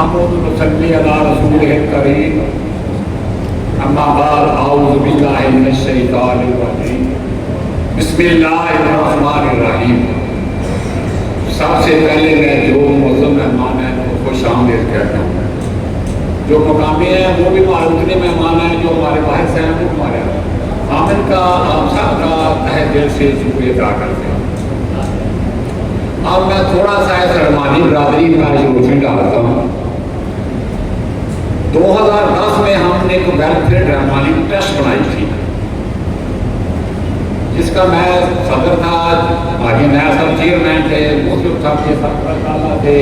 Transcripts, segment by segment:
नहमदुहु व नसल्ली अला रसूलिहिल करीम अम्मा बाद अऊज़ु बिल्लाहि मिनश शैतानिर रजीम बिस्मिल्लाहिर रहमानिर रहीम। सबसे पहले मैं जो मुअज़्ज़म मेहमान हैं उनको खुश आमदीद कहता हूँ। जो मकामी हैं वो भी हमारे उतने मेहमान हैं, जो हमारे बाहर से हैं वो हमारे आमिर का आप सबका तहे दिल से शुक्रिया अदा करते हैं। अब मैं थोड़ा सा इस रहमानी बरादरी का रोशनी डालता हूँ। 2010 में हमने एक वेलफेयर रहमानी ट्रस्ट बनाई थी, जिसका मैं सदर था, हाजी नया साहब चेयरमैन थे, मुस्लिम साहब के साथ थे,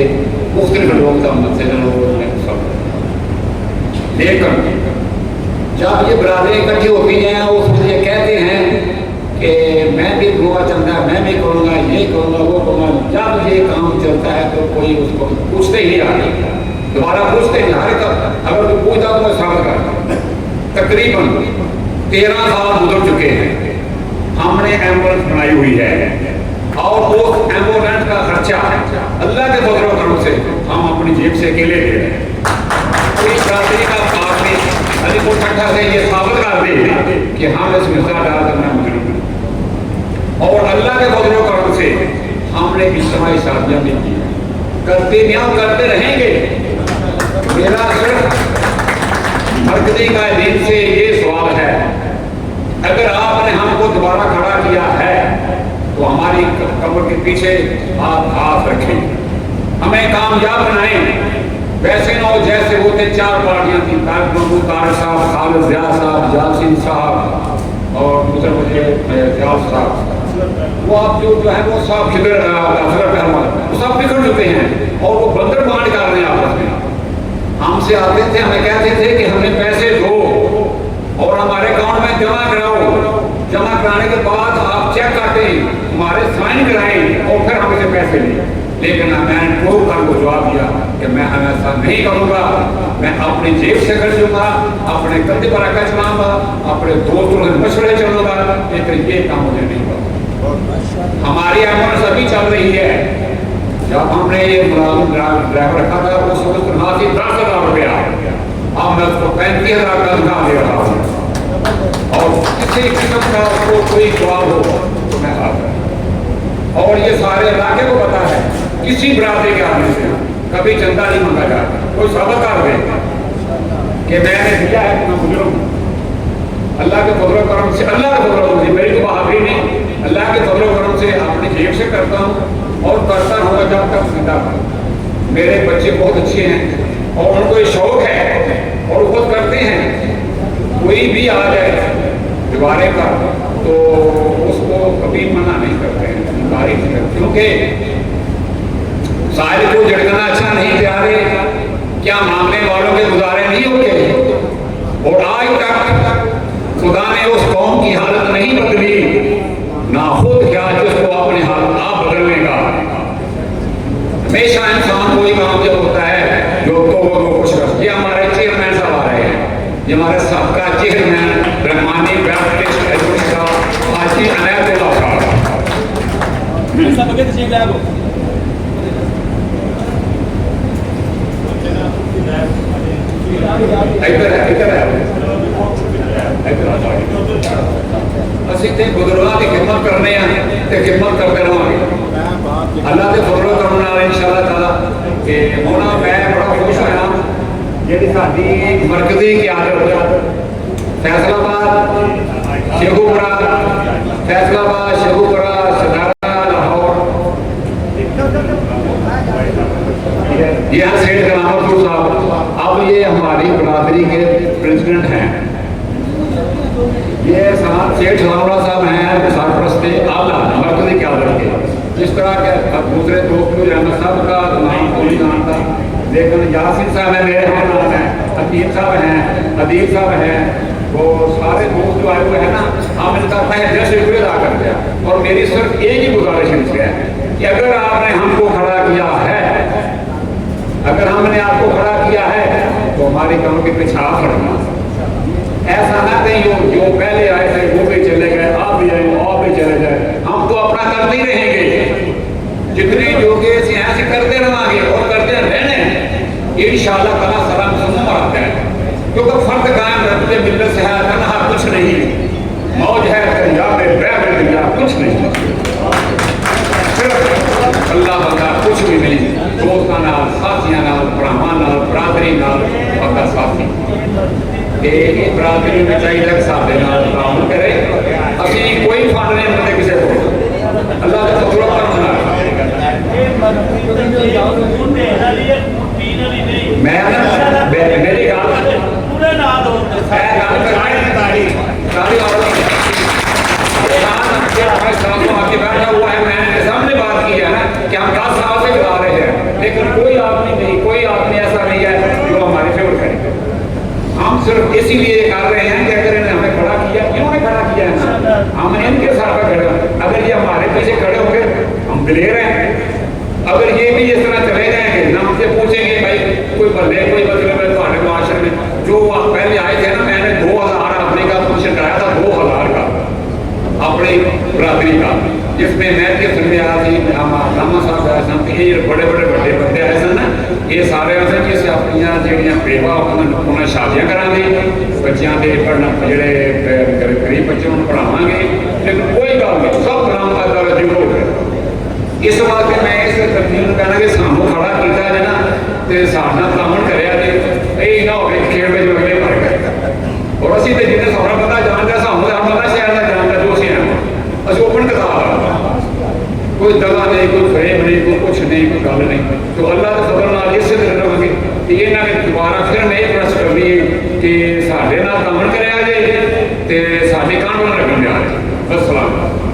मुख्तलिफ लोग थे, सब। लेकिन जब ये बरादरी इकट्ठी होती हैं उसमें ये कहते हैं कि मैं भी गोवा चलता है, मैं भी करूँगा, ये करूँगा, वो करूँगा। जब ये काम चलता है तो कोई उसको पूछते ही आगे दोबारा पूछते हैं। हर एक अगर कोई पूछता तो मैं साबित करता हूँ। तकरीबन 13 साल गुजर चुके हैं, हमने एम्बुलेंस बनाई हुई है और उस एम्बुलेंस का खर्चा अल्लाह के फजल व करम से हम अपनी जेब से अकेले दे रहे हैं। कोई बरादरी का आपने अलीपुर ठट्ठा से ये साबित कर दे कि हम इस मिसाल डाल करना मुमकिन और अल्लाह के फजल व करम से हमने इज्तिमाई शादियाँ भी की, करते करते रहेंगे। मेरा सिर्फ मरकज़ी कायदीन से ये सवाल है, अगर आपने हमको दोबारा खड़ा किया है तो हमारी कमर के पीछे आप हाथ रखें, हमें कामयाब बनाएं। वैसे ना हो जैसे होते 4 पार्टियां थी, तारिक साहब, खालिद ज़िया साहब, यासीन साहब और दूसरे मुझे ज़ियाद साहब, वो आप जो है वो सब खिदर वो सब बिखर चुके हैं और वो बंदर बांट कर रहे हैं आपस में। हमसे आते थे, हमें कहते थे कि हमें पैसे दो और हमारे अकाउंट में जमा कराओ, जमा कराने के बाद आप चेक काटें, हमारे साइन कराएं और फिर हम इसे पैसे लें। लेकिन मैंने ठोक कर को जवाब दिया कि मैं ऐसा नहीं करूँगा, मैं अपनी जेब से खर्चूंगा, अपने कंधे पर रखा चलाऊंगा, अपने दोस्तों से मशवरे चलूंगा, लेकिन ये काम मुझे नहीं पता। हमारी एम्बुलेंस अभी चल रही है। जब हमने ये मुलाजिम ड्राइवर रखा था उस वक्त तनख्वाह थी 10,000 रुपया, अब मैं उसको 35,000 का तनख्वाह दे रहा हूँ और किसी किस्म का उसको कोई जवाब हो तो मैं आता हूँ। और ये सारे इलाके को पता है, किसी बरादरी के आदमी से कभी चंदा नहीं मांगा जाता। कोई साबित कर दे कि मैंने दिया है कि मैं मुजरिम हूँ। अल्लाह के फजल करम से, अल्लाह के फजल से, मेरी तो बहादुरी नहीं, अल्लाह के फजल करम से अपनी जेब से करता हूँ और करता रहूँगा जब तक जिंदा हूँ। मेरे बच्चे बहुत अच्छे हैं और उनको ये शौक है और खुद करते हैं। कोई भी आ जाए दीवारे का तो उसको कभी मना नहीं करते हैं, तारीफ नहीं करते, क्योंकि साहिल को झटकना अच्छा नहीं प्यारे, क्या मांगने वालों के गुजारे नहीं होते। और आज तक खुदा ने उस कौम की हालत नहीं बदली, ना खुद क्या जिसको अपनी हालत आप बदलने का। हमेशा इंसान कोई काम जब होता है जो तो वो खुश कर। ये हमारे चेयरमैन साहब आ रहे हैं, ये हमारे सबका चेयरमैन रहमानी बैप्टिस्ट का हाजी अनैतुल्लाह साहब। ਅਸੀਂ ਤੇ ਬਜ਼ੁਰਗਾਂ ਦੀ ਖਿਦਮਤ ਕਰਨੇ ਆ ਤੇ ਖਿਦਮਤ ਕਰਦੇ ਰਹਾਂਗੇ ਅੱਲਾਹ ਦੇ ਫਜ਼ਲ ਕਰਮ ਨਾਲ ਇਨਸ਼ਾਅੱਲਾਹ ਤਾਲਾ। ਤੇ ਹੁਣ ਮੈਂ ਬੜਾ ਖੁਸ਼ ਹੋਇਆ ਜਿਹੜੀ ਸਾਡੀ ਮਰਕਜ਼ੀ क़यादत फैसलाबाद, शेखुपुरा, फैसलाबाद, शेखुपुरा, सदारा, लाहौर, यहाँ सेठ कलामतपुर साहब अब ये हमारी बरादरी के प्रेसिडेंट हैं। ये सेठ सलामुल्लाह साहब हैं सरपरस्त आला मरकज़ी क़यादत के। जिस तरह के दूसरे दोस्त मुझे अहमद साहब का नाम कोई जानता, लेकिन यासीन साहब है, मेरे नाम है, हकीम साहब हैं, अदीब साहब हैं, वो सारे दोस्त जो आए हुए हैं ना, हम इनका तहे से शुक्रिया अदा करते हैं। और मेरी सिर्फ एक ही गुजारिश है कि अगर आपने हमको खड़ा किया है, अगर हमने आपको खड़ा किया है तो हमारी कमर के पीछे आप खड़ना। ऐसा ना कहीं जो पहले आए थे वो भी चले गए, आप भी आए आप भी चले गए, हम तो अपना करते ही रहेंगे। जितने योग्य ऐसे करते रहेंगे और करते रहने انشاءاللہ تعالیٰ سلام سموں مراتا ہے، کیونکہ فرد قائم رکھتے ملت سے ہے تنہا کچھ نہیں، موج ہے دریا میں بہ دریا کچھ نہیں، صرف اللہ بندہ کچھ بھی نہیں، دوستاں نال ساتھیاں نال بھراواں نال برادری نال بندہ ساتھی یہ برادری میں چاہیے کہ ساتھ نال تعاون کرے، اسی کوئی فنڈ نہیں ملتے کسی کو اللہ کے فضل و کرم نال میں میری گل پورے نال بیٹھا ہوا ہے، میں نے سامنے بات کی ہے نا کہ ہم 10 سال سے بتا رہے ہیں، لیکن کوئی آدمی ایسا نہیں ہے جو ہماری فیور کرے، ہم صرف اسی لیے کر رہے ہیں کہ اگر انہوں نے ہمیں کھڑا کیا، کیوں نے کھڑا کیا ہے، ہم ان کے ساتھ کھڑے ہیں، اگر یہ ہمارے پیچھے کھڑے ہوں گے ہم دلیر ہیں، اگر یہ بھی اس طرح چلے جائیں گے نہ ہم سے پوچھیں گے بھائی کوئی بندے کوئی مطلب ہے تمہارے معاشرے میں جو پہلے آئے تھے نا، میں نے 2000 اپنے کا فنکشن کرایا تھا 2000 کا اپنی برادری کا، جس میں میں آیا تھی علامہ صاحب آئے سن، یہ بڑے بندے آئے سن نا، یہ سارے آئے سن جس اپنی جہاں بیوہ انہیں شادیاں کرا گے، بچیاں کے پڑھنا جڑے غریب بچے انہوں پڑھاواں گے، لیکن کوئی گل نہیں، سب کلام کا توجہ ہو گیا۔ اس واسطے میں اس ترتیب میں کہنا کہ سانوں کھڑا کیتا ہے نا تو سارا تعاون کریا جی، یہ نہ ہوئے کھیل میں جو اگلے مر گئے، اور اسی تو جنہیں سارا پتا جانتا سامنے ہم پتا شہر کا جانتا جو اسی ہیں اسی اوپن کتاب، کوئی دگا نہیں، کوئی فریب نہیں، کوئی کچھ نہیں، کوئی گل نہیں، تو اللہ کے فضل نال اسے دن رہے گے کہ یہ نہ کہ دوبارہ پھر میں یہ پرس کرنی ہے کہ سارے نال تعاون کریا جائے تو سارے قانون رکھنے آ جائے۔ السلام